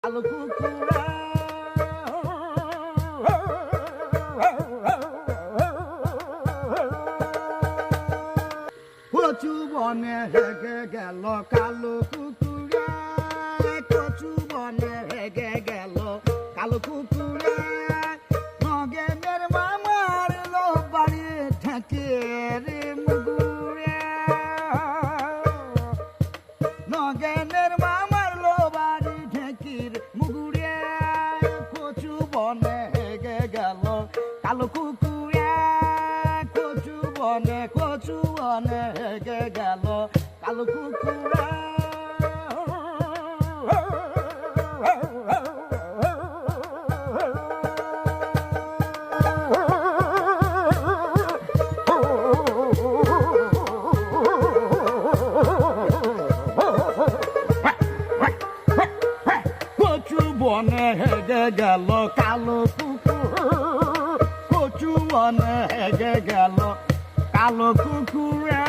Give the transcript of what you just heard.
কালো কুকুরে কচু বনে হেগে গেল কালো কুকুরে, কচু বনে হেগে গেল কালো কুকুরে। নগেনের মামার লো বাড়ি ঠেকে রে মুগুরে, নগেনের মামার লো বাড়ি ঠেকির মুগুরে। কচু বনে হেগে গেল কালো কুকুরে, কচু বনে হেগে গেল কালো কুকুরে। কচু বনে হেগে গেল কালো কুকুর, কচু বনে হেগে গেল কালো কুকুরে।